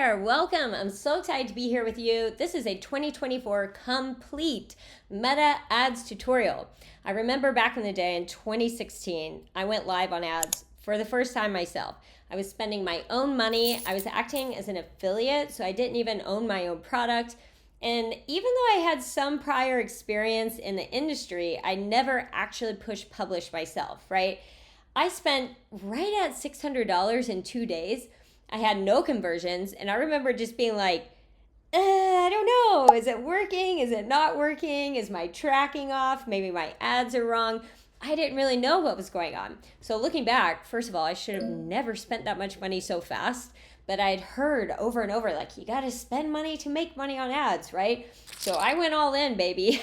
there, welcome. I'm so excited to be here with you. This is a 2024 complete Meta ads tutorial. I remember back in the day in 2016, I went live on ads for the first time myself. I was spending my own money. I was acting as an affiliate, so I didn't even own my own product. And even though I had some prior experience in the industry, I never actually push publish myself, right? I spent right at $600 in 2 days. I had no conversions, and I remember just being like, I don't know, is it working? Is it not working? Is my tracking off? Maybe my ads are wrong. I didn't really know what was going on. So looking back, first of all, I should have never spent that much money so fast, but I'd heard over and over, like, you gotta spend money to make money on ads, right? So I went all in, baby.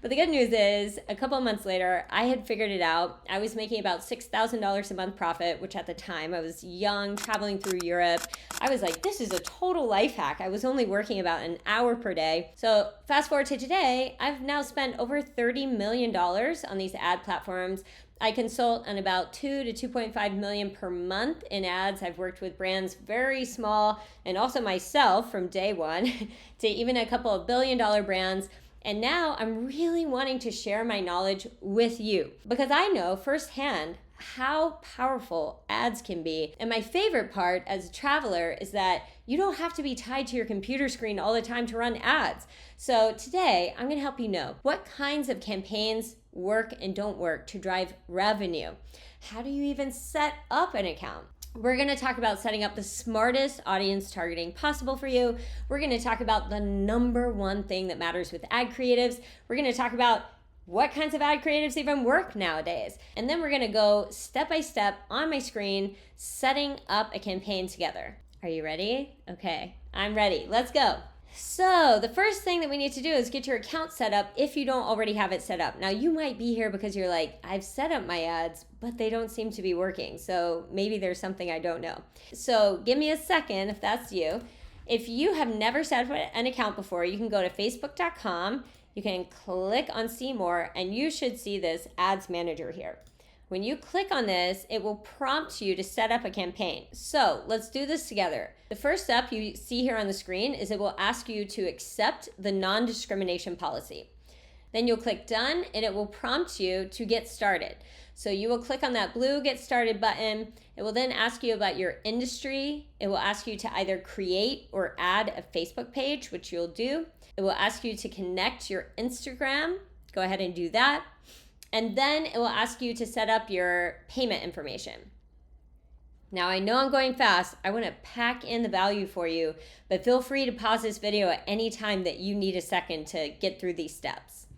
But the good news is, a couple of months later, I had figured it out. I was making about $6,000 a month profit, which at the time I was young, traveling through Europe. I was like, this is a total life hack. I was only working about an hour per day. So fast forward to today, I've now spent over $30 million on these ad platforms. I consult on about 2 to 2.5 million per month in ads. I've worked with brands very small and also myself from day one to even a couple of billion-dollar brands. And now I'm really wanting to share my knowledge with you because I know firsthand how powerful ads can be. And my favorite part as a traveler is that you don't have to be tied to your computer screen all the time to run ads. So today I'm going to help you know what kinds of campaigns work and don't work to drive revenue. How do you even set up an account? We're going to talk about setting up the smartest audience targeting possible for you. We're going to talk about the number one thing that matters with ad creatives. We're going to talk about what kinds of ad creatives even work nowadays. And then we're going to go step by step on my screen, setting up a campaign together. Are you ready? Okay, I'm ready. Let's go. So the first thing that we need to do is get your account set up if you don't already have it set up. Now you might be here because you're like, I've set up my ads, but they don't seem to be working. So maybe there's something I don't know. So give me a second if that's you. If you have never set up an account before, you can go to facebook.com. You can click on see more and you should see this ads manager here. When you click on this, it will prompt you to set up a campaign. So let's do this together. The first step you see here on the screen is it will ask you to accept the non-discrimination policy. Then you'll click done and it will prompt you to get started. So you will click on that blue get started button. It will then ask you about your industry. It will ask you to either create or add a Facebook page, which you'll do. It will ask you to connect your Instagram. Go ahead and do that. And then it will ask you to set up your payment information. Now I know I'm going fast. I want to pack in the value for you, but feel free to pause this video at any time that you need a second to get through these steps.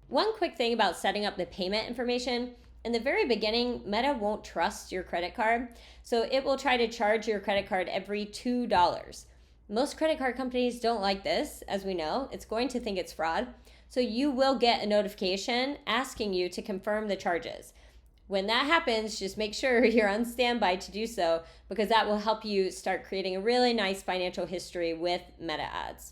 One quick thing about setting up the payment information. In the very beginning, Meta won't trust your credit card, so it will try to charge your credit card every $2. Most credit card companies don't like this, as we know. It's going to think it's fraud. So you will get a notification asking you to confirm the charges. When that happens, just make sure you're on standby to do so because that will help you start creating a really nice financial history with Meta ads.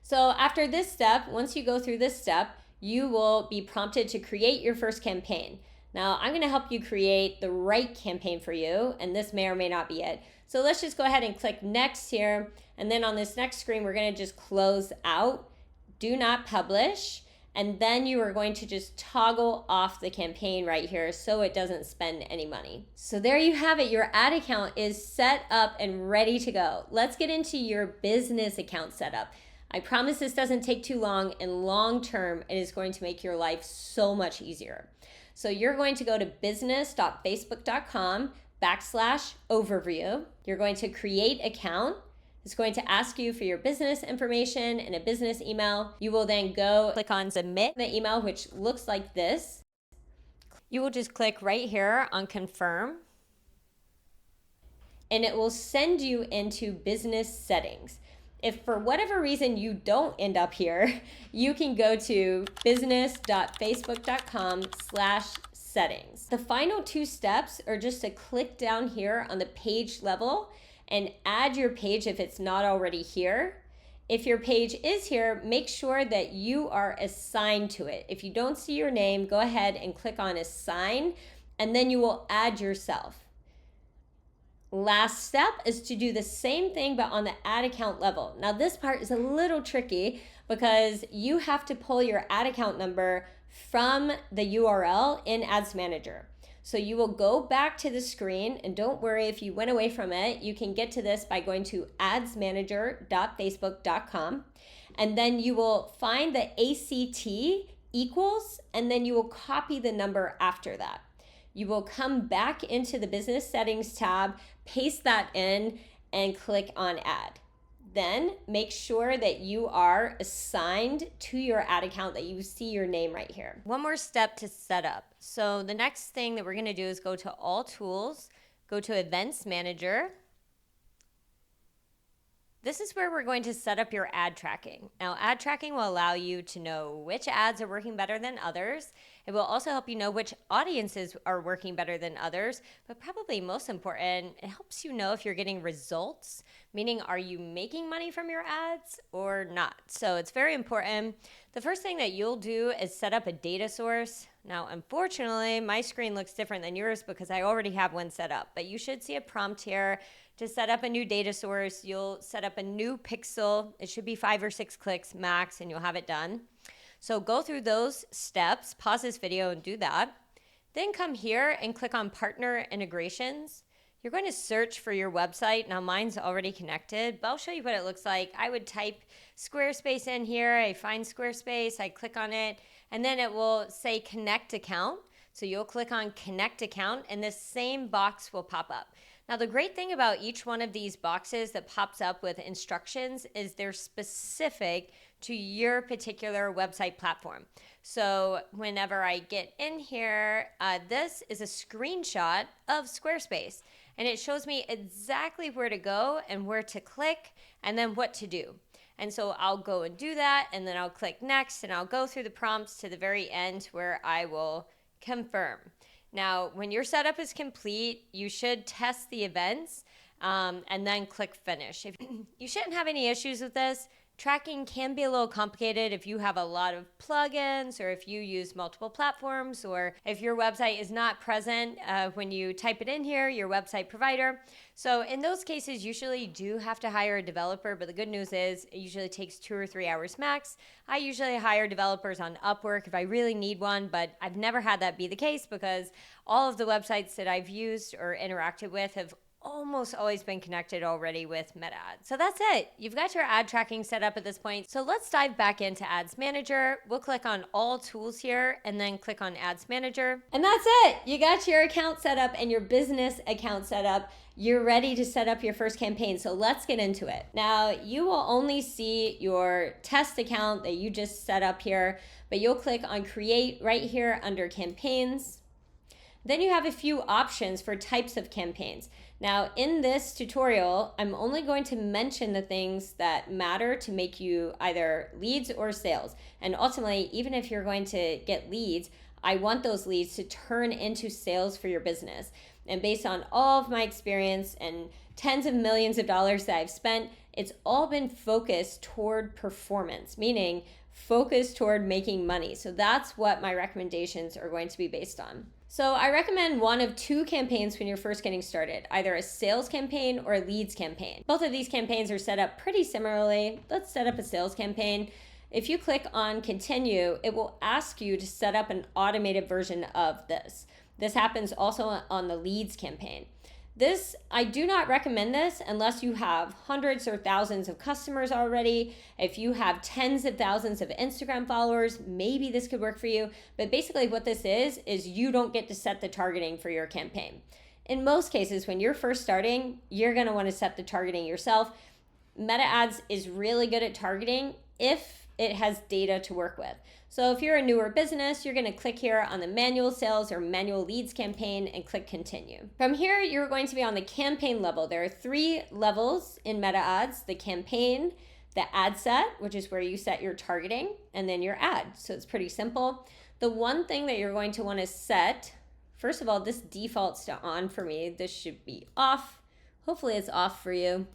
So after this step, once you go through this step, you will be prompted to create your first campaign. Now I'm going to help you create the right campaign for you, and this may or may not be it. So let's just go ahead and click next here. And then on this next screen, we're going to just close out. Do not publish, and then you are going to just toggle off the campaign right here so it doesn't spend any money. So there you have it. Your ad account is set up and ready to go. Let's get into your business account setup. I promise this doesn't take too long, and long term, it is going to make your life so much easier. So you're going to go to business.facebook.com/overview. You're going to create account. It's going to ask you for your business information and a business email. You will then go click on submit the email, which looks like this. You will just click right here on confirm, and it will send you into business settings. If for whatever reason you don't end up here, you can go to business.facebook.com/settings. The final two steps are just to click down here on the page level and add your page if it's not already here. If your page is here, make sure that you are assigned to it. If you don't see your name, go ahead and click on assign, and then you will add yourself. Last step is to do the same thing but on the ad account level. Now this part is a little tricky because you have to pull your ad account number from the URL in Ads Manager. So you will go back to the screen, and don't worry if you went away from it, you can get to this by going to adsmanager.facebook.com, and then you will find the ACT equals, and then you will copy the number after that. You will come back into the business settings tab, paste that in, and click on add. Then make sure that you are assigned to your ad account, that you see your name right here. One more step to set up. So the next thing that we're gonna do is go to all tools, go to events manager. This is where we're going to set up your ad tracking. Now, ad tracking will allow you to know which ads are working better than others. It will also help you know which audiences are working better than others, but probably most important, it helps you know if you're getting results, meaning are you making money from your ads or not? So it's very important. The first thing that you'll do is set up a data source. Now, unfortunately, my screen looks different than yours because I already have one set up, but you should see a prompt here. To set up a new data source, you'll set up a new pixel. It should be 5 or 6 clicks max, and you'll have it done. So go through those steps, pause this video and do that. Then come here and click on Partner Integrations. You're going to search for your website. Now mine's already connected, but I'll show you what it looks like. I would type Squarespace in here. I find Squarespace, I click on it, and then it will say Connect Account. So you'll click on Connect Account, and this same box will pop up. Now, the great thing about each one of these boxes that pops up with instructions is they're specific to your particular website platform. So whenever I get in here, this is a screenshot of Squarespace, and it shows me exactly where to go and where to click and then what to do. And so I'll go and do that, and then I'll click next, and I'll go through the prompts to the very end where I will confirm. Now, when your setup is complete, you should test the events and then click finish. You shouldn't have any issues with this. Tracking can be a little complicated if you have a lot of plugins, or if you use multiple platforms, or if your website is not present when you type it in here, your website provider. So in those cases, usually you do have to hire a developer, but the good news is it usually takes 2 or 3 hours max. I usually hire developers on Upwork if I really need one, but I've never had that be the case because all of the websites that I've used or interacted with have almost always been connected already with Meta Ads. So that's it. You've got your ad tracking set up at this point. So let's dive back into Ads Manager. We'll click on all tools here and then click on Ads Manager. And that's it. You got your account set up and your business account set up. You're ready to set up your first campaign. So let's get into it. Now, you will only see your test account that you just set up here, but you'll click on Create right here under Campaigns. Then you have a few options for types of campaigns. Now, in this tutorial, I'm only going to mention the things that matter to make you either leads or sales. And ultimately, even if you're going to get leads, I want those leads to turn into sales for your business. And based on all of my experience and tens of millions of dollars that I've spent, it's all been focused toward performance, meaning focused toward making money. So that's what my recommendations are going to be based on. So I recommend one of 2 campaigns when you're first getting started, either a sales campaign or a leads campaign. Both of these campaigns are set up pretty similarly. Let's set up a sales campaign. If you click on continue, it will ask you to set up an automated version of this. This happens also on the leads campaign. This, I do not recommend this unless you have hundreds or thousands of customers already. If you have tens of thousands of Instagram followers, maybe this could work for you. But basically what this is you don't get to set the targeting for your campaign. In most cases, when you're first starting, you're gonna wanna set the targeting yourself. Meta Ads is really good at targeting if it has data to work with. So if you're a newer business, you're gonna click here on the manual sales or manual leads campaign and click continue. From here, you're going to be on the campaign level. There are 3 levels in Meta Ads: the campaign, the ad set, which is where you set your targeting, and then your ad. So it's pretty simple. The one thing that you're going to wanna set, first of all, this defaults to on for me. This should be off. Hopefully it's off for you.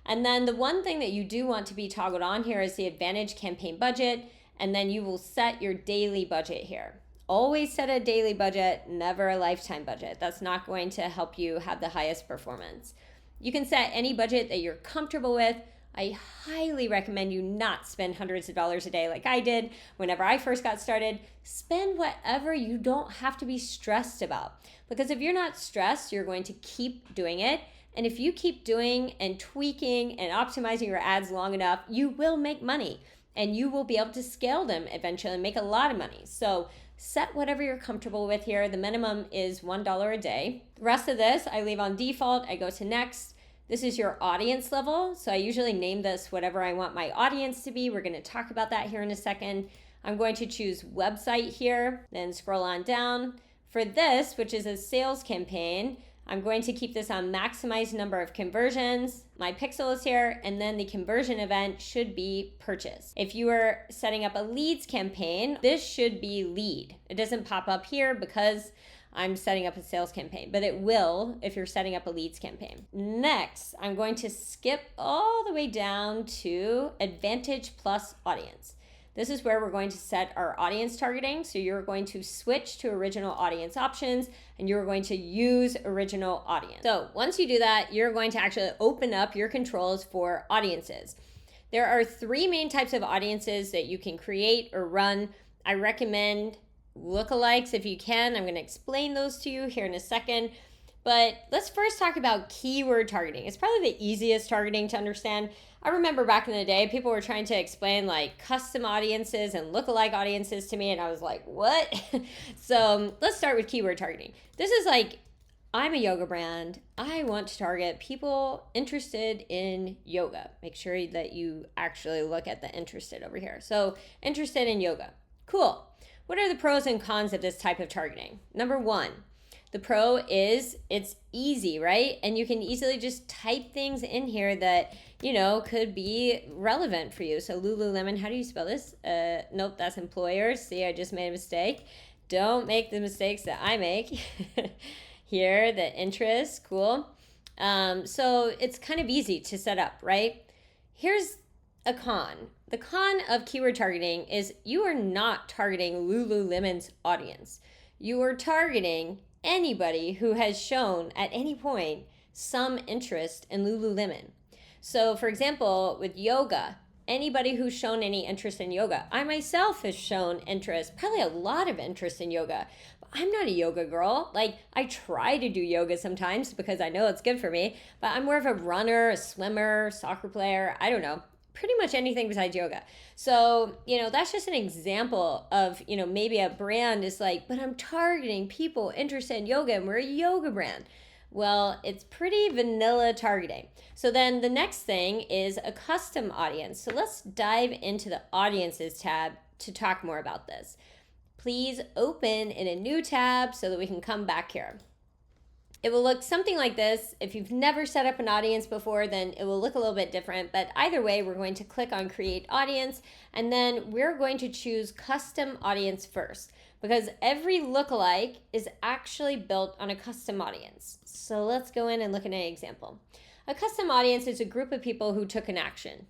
And then the one thing that you do want to be toggled on here is the Advantage campaign budget, and then you will set your daily budget here. Always set a daily budget, never a lifetime budget. That's not going to help you have the highest performance. You can set any budget that you're comfortable with. I highly recommend you not spend hundreds of dollars a day like I did whenever I first got started. Spend whatever you don't have to be stressed about. Because if you're not stressed, you're going to keep doing it. And if you keep doing and tweaking and optimizing your ads long enough, you will make money and you will be able to scale them eventually and make a lot of money. So set whatever you're comfortable with here. The minimum is $1 a day. The rest of this I leave on default. I go to next. This is your audience level. So I usually name this whatever I want my audience to be. We're going to talk about that here in a second. I'm going to choose website here, then scroll on down. For this, which is a sales campaign, I'm going to keep this on maximize number of conversions. My pixel is here, and then the conversion event should be purchase. If you are setting up a leads campaign, this should be lead. It doesn't pop up here because I'm setting up a sales campaign, but it will if you're setting up a leads campaign. Next, I'm going to skip all the way down to Advantage Plus Audience. This is where we're going to set our audience targeting. So you're going to switch to original audience options and you're going to use original audience. So once you do that, you're going to actually open up your controls for audiences. There are 3 main types of audiences that you can create or run. I recommend lookalikes if you can. I'm going to explain those to you here in a second. But let's first talk about keyword targeting. It's probably the easiest targeting to understand. I remember back in the day, people were trying to explain like custom audiences and lookalike audiences to me, and I was like, what? So let's start with keyword targeting. This is like, I'm a yoga brand. I want to target people interested in yoga. Make sure that you actually look at the interested over here. So interested in yoga. Cool. What are the pros and cons of this type of targeting? Number 1, the pro is it's easy, right? And you can easily just type things in here that, you know, could be relevant for you. So Lululemon, how do you spell this? Nope, that's employers. See, I just made a mistake. Don't make the mistakes that I make. Here, the interest, cool. So it's kind of easy to set up, right? Here's a con. The con of keyword targeting is you are not targeting Lululemon's audience. You are targeting anybody who has shown at any point some interest in Lululemon. So for example, with yoga, anybody who's shown any interest in yoga, I myself have shown interest, probably a lot of interest in yoga, but I'm not a yoga girl. Like I try to do yoga sometimes because I know it's good for me, but I'm more of a runner, a swimmer, soccer player, I don't know. Pretty much anything besides yoga. So, you know, that's just an example of, you know, maybe a brand is like, but I'm targeting people interested in yoga and we're a yoga brand. Well, it's pretty vanilla targeting. So then the next thing is a custom audience. So let's dive into the audiences tab to talk more about this. Please open in a new tab so that we can come back here. It will look something like this. If you've never set up an audience before, then it will look a little bit different. But either way, we're going to click on Create Audience, and then we're going to choose Custom Audience first, because every lookalike is actually built on a custom audience. So let's go in and look at an example. A custom audience is a group of people who took an action.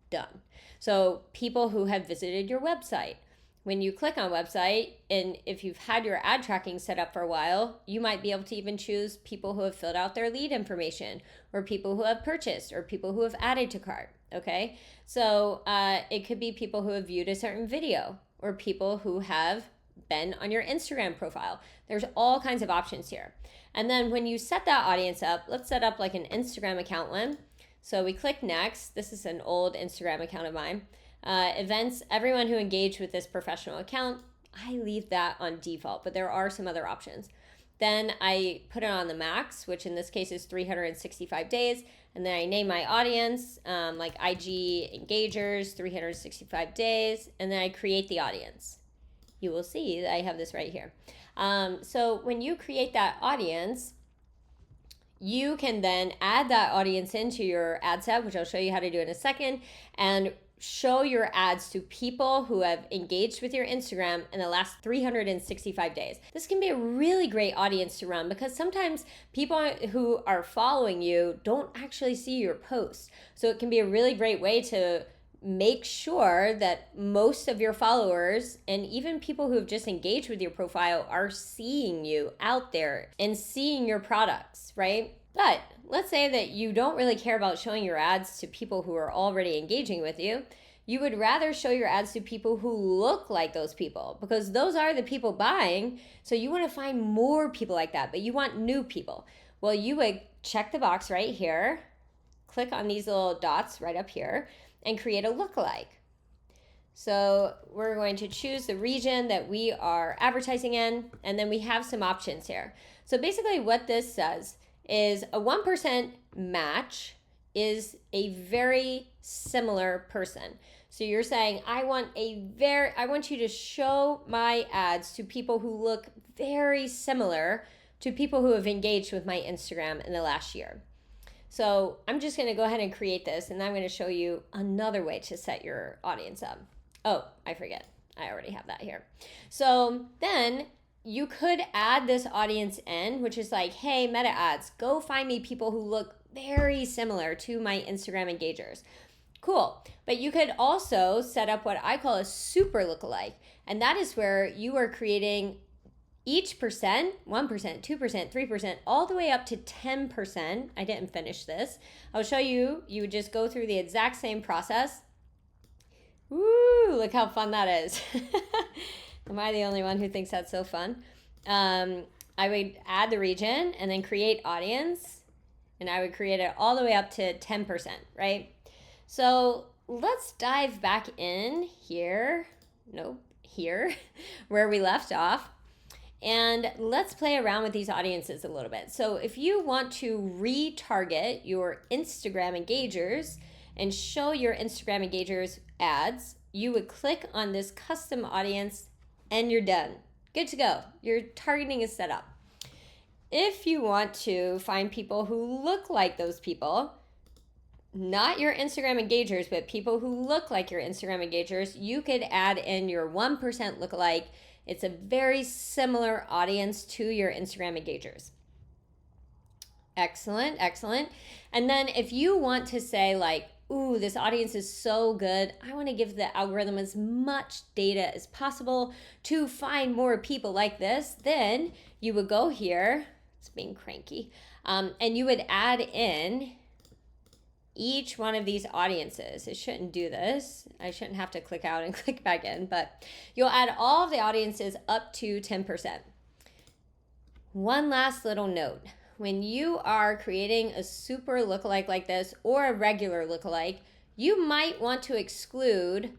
Done. So people who have visited your website. When you click on website, and if you've had your ad tracking set up for a while, you might be able to even choose people who have filled out their lead information, or people who have purchased, or people who have added to cart, okay? So it could be people who have viewed a certain video, or people who have been on your Instagram profile. There's all kinds of options here. And then when you set that audience up, let's set up like an Instagram account one. So we click next. This is an old Instagram account of mine. Events, everyone who engaged with this professional account, I leave that on default, but there are some other options. Then I put it on the max, which in this case is 365 days. And then I name my audience, like IG engagers, 365 days. And then I create the audience. You will see that I have this right here. So when you create that audience, you can then add that audience into your ad set, which I'll show you how to do in a second, and show your ads to people who have engaged with your Instagram in the last 365 days. This can be a really great audience to run because sometimes people who are following you don't actually see your posts. So it can be a really great way to make sure that most of your followers and even people who have just engaged with your profile are seeing you out there and seeing your products, right? But let's say that you don't really care about showing your ads to people who are already engaging with you. You would rather show your ads to people who look like those people, because those are the people buying. So you want to find more people like that, but you want new people. Well, you would check the box right here, click on these little dots right up here, and create a lookalike. So we're going to choose the region that we are advertising in, and then we have some options here. So basically what this says is a 1% match is a very similar person. So you're saying, I want you to show my ads to people who look very similar to people who have engaged with my Instagram in the last year. So I'm just going to go ahead and create this, and I'm going to show you another way to set your audience up. Oh, I forget. I already have that here. So then you could add this audience in, which is like, hey, Meta Ads, go find me people who look very similar to my Instagram engagers. Cool. But you could also set up what I call a super lookalike. And that is where you are creating each percent, 1%, 2%, 3%, all the way up to 10%. I didn't finish this. I'll show you. You would just go through the exact same process. Woo, look how fun that is. Am I the only one who thinks that's so fun? I would add the region and then create audience. And I would create it all the way up to 10%, right? So let's dive back in here. Nope, here, where we left off. And let's play around with these audiences a little bit. So if you want to retarget your Instagram engagers and show your Instagram engagers ads, you would click on this custom audience and you're done. Good to go. Your targeting is set up. If you want to find people who look like those people, not your Instagram engagers, but people who look like your Instagram engagers, you could add in your 1% lookalike. It's a very similar audience to your Instagram engagers. Excellent, excellent. And then if you want to say like, ooh, this audience is so good, I want to give the algorithm as much data as possible to find more people like this, then you would go here, it's being cranky, and you would add in each one of these audiences. It shouldn't do this. I shouldn't have to click out and click back in, but you'll add all of the audiences up to 10%. One last little note. When you are creating a super lookalike like this or a regular lookalike, you might want to exclude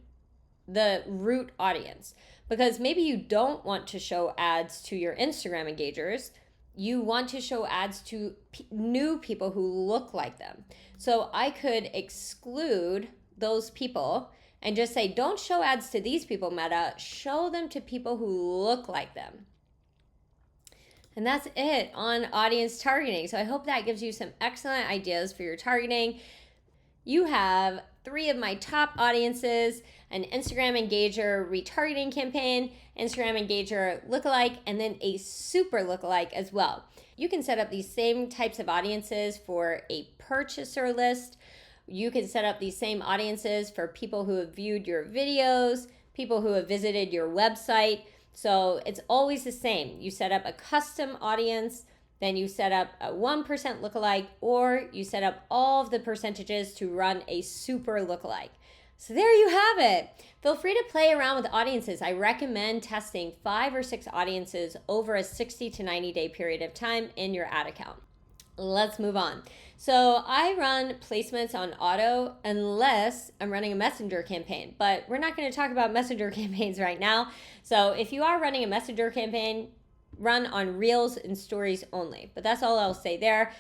the root audience because maybe you don't want to show ads to your Instagram engagers. You want to show ads to new people who look like them. So I could exclude those people and just say, don't show ads to these people, Meta. Show them to people who look like them. And that's it on audience targeting. So I hope that gives you some excellent ideas for your targeting. You have 3 of my top audiences: an Instagram engager retargeting campaign, Instagram engager lookalike, and then a super lookalike as well. You can set up these same types of audiences for a purchaser list. You can set up these same audiences for people who have viewed your videos, people who have visited your website. So it's always the same. You set up a custom audience, then you set up a 1% lookalike, or you set up all of the percentages to run a super lookalike. So there you have it. Feel free to play around with audiences. I recommend testing 5 or 6 audiences over a 60 to 90 day period of time in your ad account. Let's move on. So I run placements on auto unless I'm running a messenger campaign, but we're not going to talk about messenger campaigns right now. So if you are running a messenger campaign, run on reels and stories only, but that's all I'll say there.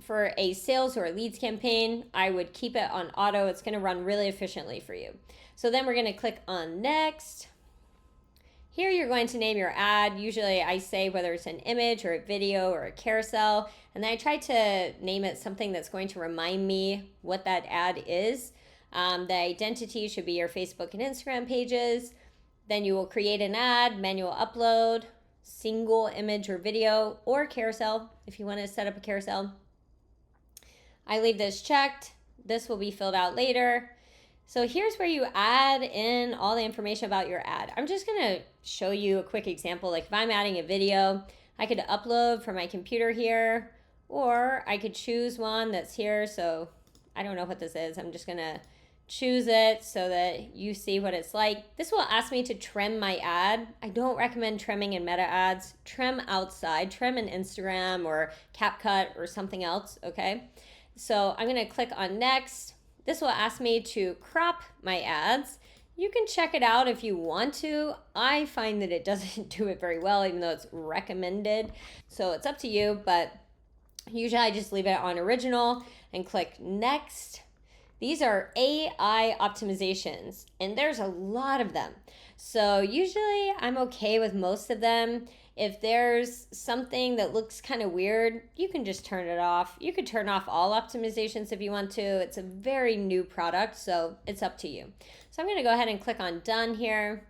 For a sales or a leads campaign, I would keep it on auto. It's going to run really efficiently for you. So then we're going to click on next. Here you're going to name your ad. Usually I say whether it's an image or a video or a carousel, and then I try to name it something that's going to remind me what that ad is. The identity should be your Facebook and Instagram pages. Then you will create an ad, manual upload, single image or video, or carousel if you want to set up a carousel. I leave this checked. This will be filled out later. So here's where you add in all the information about your ad. I'm just gonna show you a quick example. Like if I'm adding a video, I could upload from my computer here, or I could choose one that's here. So I don't know what this is. I'm just gonna choose it so that you see what it's like. This will ask me to trim my ad. I don't recommend trimming in meta ads. Trim outside, trim in Instagram or CapCut or something else, okay? So I'm gonna click on next. This will ask me to crop my ads. You can check it out if you want to. I find that it doesn't do it very well, even though it's recommended. So it's up to you, but usually I just leave it on original and click next. These are AI optimizations, and there's a lot of them. So usually I'm okay with most of them. If there's something that looks kind of weird, you can just turn it off. You could turn off all optimizations if you want to. It's a very new product, so it's up to you. So I'm gonna go ahead and click on done here.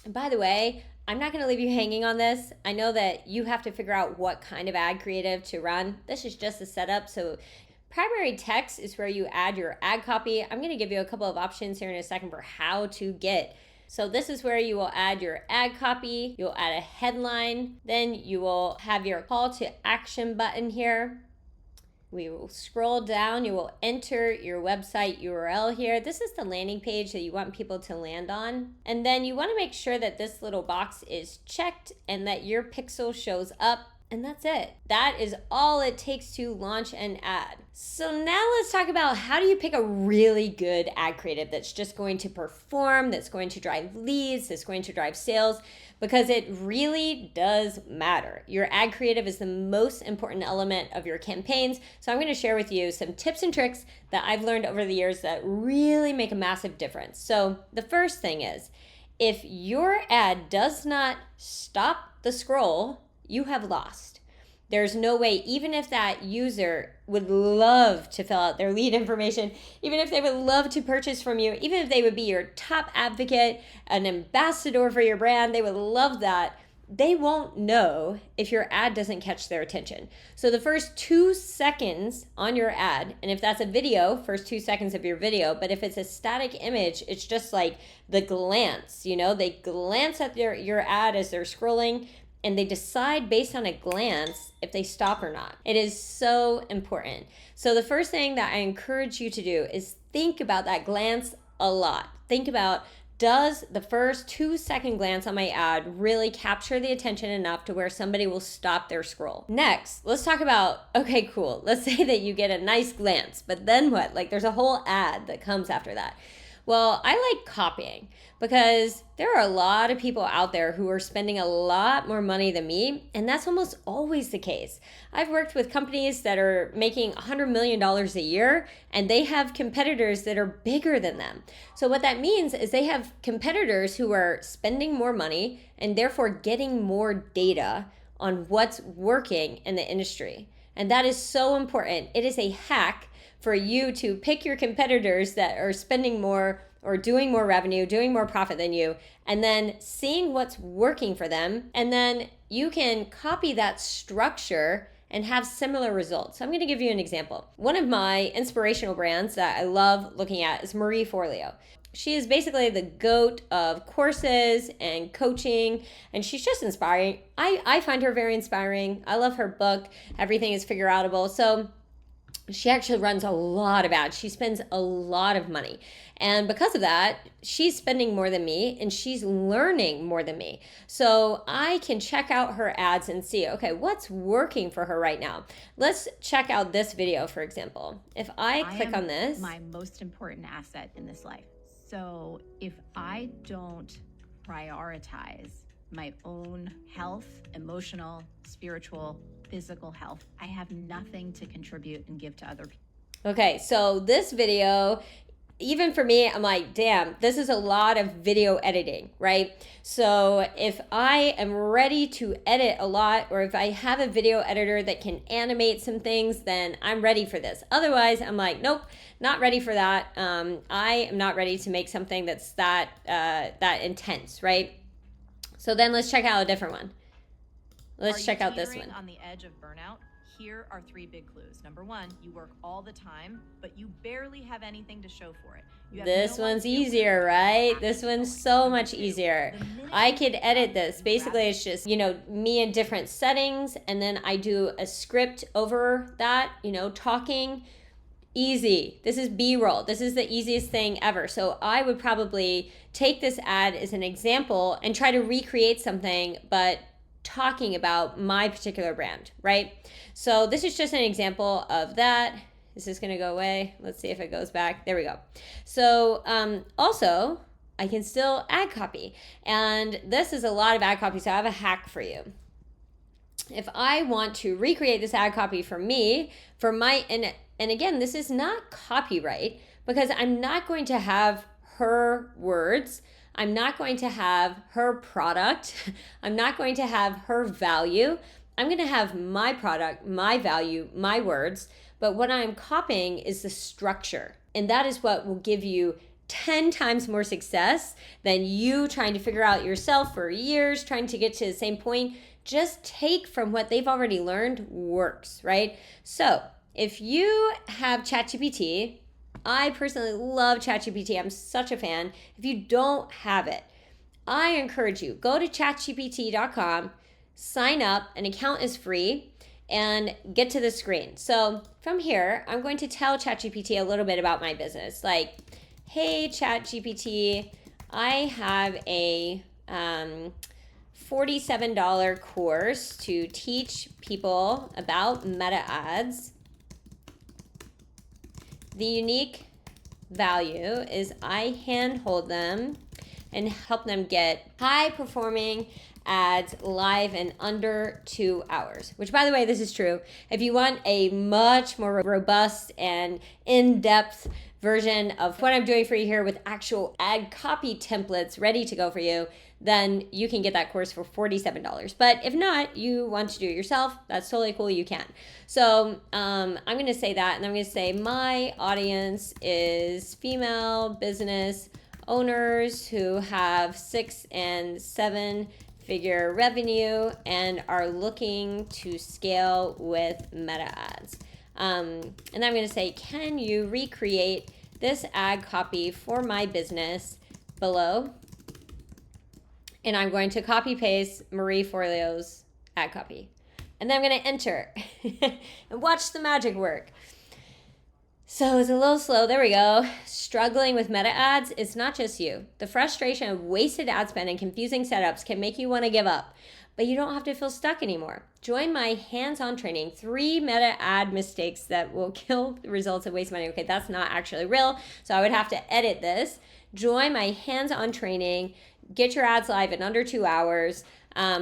And by the way, I'm not gonna leave you hanging on this. I know that you have to figure out what kind of ad creative to run. This is just a setup, so primary text is where you add your ad copy. I'm gonna give you a couple of options here in a second for how to get. So this is where you will add your ad copy, you'll add a headline, then you will have your call to action button here. We will scroll down, you will enter your website URL here. This is the landing page that you want people to land on. And then you wanna make sure that this little box is checked and that your pixel shows up. And that's it. That is all it takes to launch an ad. So now let's talk about how do you pick a really good ad creative that's just going to perform, that's going to drive leads, that's going to drive sales, because it really does matter. Your ad creative is the most important element of your campaigns. So I'm gonna share with you some tips and tricks that I've learned over the years that really make a massive difference. So the first thing is, if your ad does not stop the scroll, you have lost. There's no way, even if that user would love to fill out their lead information, even if they would love to purchase from you, even if they would be your top advocate, an ambassador for your brand, they would love that. They won't know if your ad doesn't catch their attention. So the first 2 seconds on your ad, and if that's a video, first 2 seconds of your video, but if it's a static image, it's just like the glance, they glance at your ad as they're scrolling, and they decide based on a glance if they stop or not. It is so important. So the first thing that I encourage you to do is think about that glance a lot. Think about, does the first 2 second glance on my ad really capture the attention enough to where somebody will stop their scroll? Next, let's talk about, okay, cool. Let's say that you get a nice glance, but then what? Like there's a whole ad that comes after that. Well, I like copying because there are a lot of people out there who are spending a lot more money than me, and that's almost always the case. I've worked with companies that are making $100 million a year, and they have competitors that are bigger than them. So what that means is they have competitors who are spending more money and therefore getting more data on what's working in the industry. And that is so important. It is a hack for you to pick your competitors that are spending more or doing more revenue, doing more profit than you, and then seeing what's working for them. And then you can copy that structure and have similar results. So I'm gonna give you an example. One of my inspirational brands that I love looking at is Marie Forleo. She is basically the GOAT of courses and coaching, and she's just inspiring. I find her very inspiring. I love her book, Everything is Figure Outable. So she actually runs a lot of ads. She spends a lot of money. And because of that, she's spending more than me and she's learning more than me. So I can check out her ads and see, okay, what's working for her right now? Let's check out this video, for example. If I click on this. My most important asset in this life. So if I don't prioritize my own health, emotional, spiritual, physical health, I have nothing to contribute and give to other people. Okay, so this video, even for me, I'm like, damn, this is a lot of video editing, right? So if I am ready to edit a lot, or if I have a video editor that can animate some things, then I'm ready for this. Otherwise, I'm like, nope, not ready for that. I am not ready to make something that's that intense, right? So then let's check out a different one. Let's check out this one. On the edge of burnout? here are 3 big clues. Number 1, you work all the time, but you barely have anything to show for it. This one's easier, right? This one's so much easier. I could edit this. Basically, it's just, me in different settings, and then I do a script over that, talking. Easy. This is B-roll. This is the easiest thing ever. So I would probably take this ad as an example and try to recreate something, but talking about my particular brand, right? So this is just an example of that. Is this going to go away? Let's see if it goes back. There we go. So also, I can still ad copy. And this is a lot of ad copy, so I have a hack for you. If I want to recreate this ad copy for me, for my, and again, this is not copyright because I'm not going to have her words. I'm not going to have her product. I'm not going to have her value. I'm going to have my product, my value, my words. But what I'm copying is the structure. And that is what will give you 10 times more success than you trying to figure out yourself for years, trying to get to the same point. Just take from what they've already learned works, right? So if you have ChatGPT, I personally love ChatGPT. I'm such a fan. If you don't have it, I encourage you, go to chatgpt.com, sign up, an account is free, and get to the screen. So from here, I'm going to tell ChatGPT a little bit about my business. Like, hey, ChatGPT, I have a $47 course to teach people about meta ads. The unique value is I handhold them and help them get high performing ads live in under 2 hours, which, by the way, this is true. If you want a much more robust and in-depth version of what I'm doing for you here with actual ad copy templates ready to go for you, then you can get that course for $47. But if not, you want to do it yourself, that's totally cool, you can. So I'm going to say that, and I'm going to say my audience is female business owners who have 6 and 7 figure revenue and are looking to scale with meta ads. And I'm going to say, can you recreate this ad copy for my business below? And I'm going to copy paste Marie Forleo's ad copy. And then I'm going to enter and watch the magic work. So it's a little slow. There we go. Struggling with meta ads, it's not just you. The frustration of wasted ad spend and confusing setups can make you want to give up, but you don't have to feel stuck anymore. Join my hands-on training, 3 meta ad mistakes that will kill the results and waste money. Okay, that's not actually real, so I would have to edit this. Join my hands-on training, get your ads live in under 2 hours,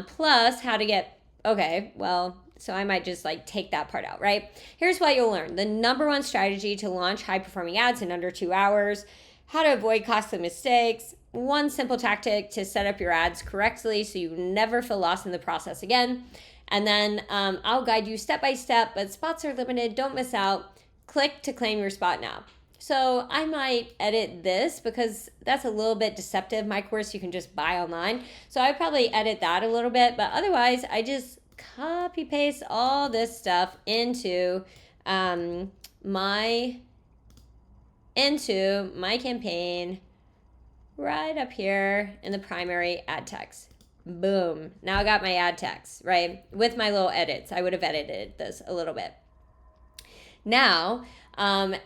plus how to get, okay, well, so I might just take that part out, right? Here's what you'll learn. The number 1 strategy to launch high-performing ads in under 2 hours, how to avoid costly mistakes, 1 simple tactic to set up your ads correctly so you never feel lost in the process again. And then I'll guide you step by step, but spots are limited. Don't miss out. Click to claim your spot now. So I might edit this because that's a little bit deceptive. My course you can just buy online. So I probably edit that a little bit, but otherwise I just copy paste all this stuff into my campaign right up here in the primary ad text. Boom. Now I got my ad text, right? With my little edits. I would have edited this a little bit. Now,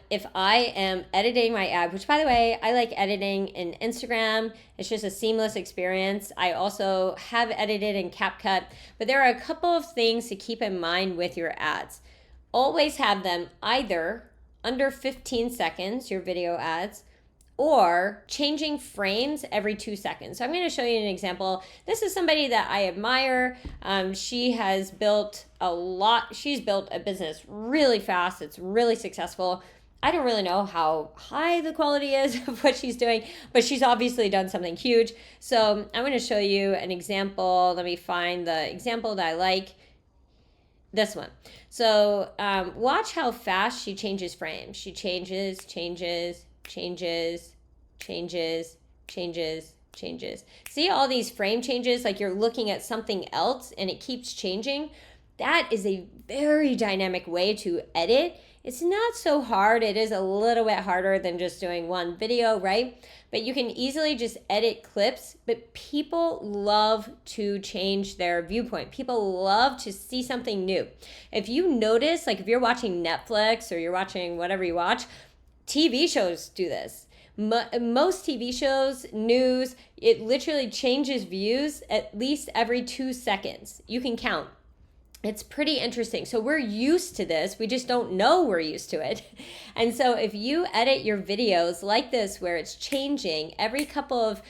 if I am editing my ad, which by the way, I like editing in Instagram. It's just a seamless experience. I also have edited in CapCut, but there are a couple of things to keep in mind with your ads. Always have them either under 15 seconds, your video ads, or changing frames every 2 seconds. So I'm going to show you an example. This is somebody that I admire. She has built a lot. She's built a business really fast. It's really successful. I don't really know how high the quality is of what she's doing, but she's obviously done something huge. So I'm going to show you an example. Let me find the example that I like. This one. So watch how fast she changes frames. She changes. See all these frame changes, like you're looking at something else and it keeps changing? that is a very dynamic way to edit. It's not so hard. It is a little bit harder than just doing one video, right? But you can easily just edit clips, but people love to change their viewpoint. People love to see something new. If you notice, like if you're watching Netflix or you're watching whatever you watch, TV shows do this. Most TV shows, news, it literally changes views at least every 2 seconds. You can count. It's pretty interesting. So we're used to this. We just don't know we're used to it. And so if you edit your videos like this, where it's changing every couple of,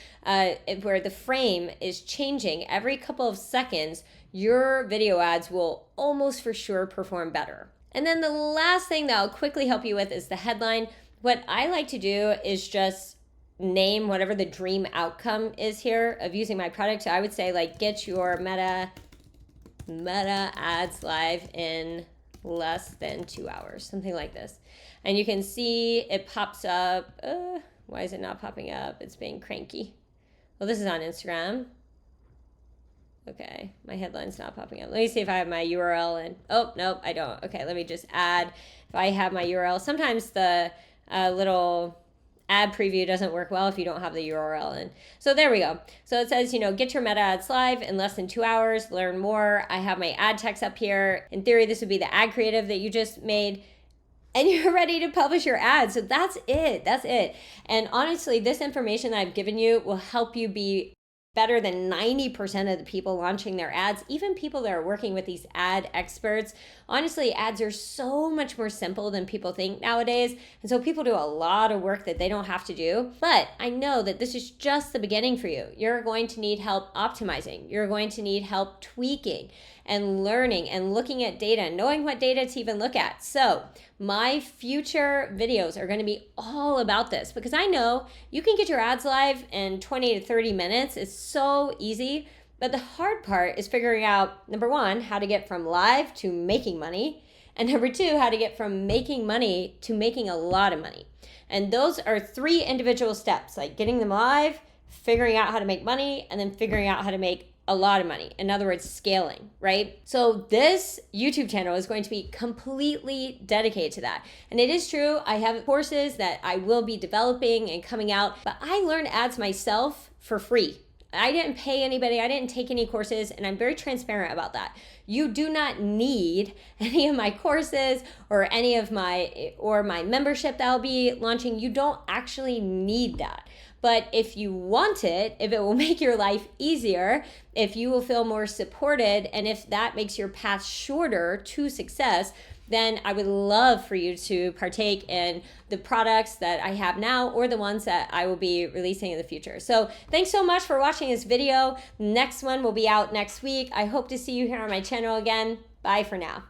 where the frame is changing every couple of seconds, your video ads will almost for sure perform better. And then the last thing that I'll quickly help you with is the headline. What I like to do is just name whatever the dream outcome is here of using my product. So I would say like, get your Meta ads live in less than 2 hours, something like this. And you can see it pops up. Why is it not popping up? It's being cranky. Well, this is on Instagram. Okay, my headline's not popping up. Let me see if I have my URL in. Oh, nope, I don't. Okay, let me just add. If I have my URL, sometimes the little ad preview doesn't work well if you don't have the URL in. So there we go. So it says, get your Meta ads live in less than 2 hours, learn more. I have my ad text up here. In theory, this would be the ad creative that you just made, and you're ready to publish your ads. So that's it. That's it. And honestly, this information that I've given you will help you be better than 90% of the people launching their ads, even people that are working with these ad experts. Honestly, ads are so much more simple than people think nowadays. And so people do a lot of work that they don't have to do. But I know that this is just the beginning for you. You're going to need help optimizing. You're going to need help tweaking and learning and looking at data and knowing what data to even look at. So my future videos are going to be all about this, because I know you can get your ads live in 20 to 30 minutes. It's so easy. But the hard part is figuring out, number one, how to get from live to making money. And number two, how to get from making money to making a lot of money. And those are 3 individual steps, like getting them live, figuring out how to make money, and then figuring out how to make a lot of money. In other words, scaling, right? So this YouTube channel is going to be completely dedicated to that. And it is true, I have courses that I will be developing and coming out, but I learned ads myself for free. I didn't pay anybody, I didn't take any courses, and I'm very transparent about that. You do not need any of my courses or any of my membership that I'll be launching. You don't actually need that. But if you want it, if it will make your life easier, if you will feel more supported, and if that makes your path shorter to success, then I would love for you to partake in the products that I have now or the ones that I will be releasing in the future. So thanks so much for watching this video. Next one will be out next week. I hope to see you here on my channel again. Bye for now.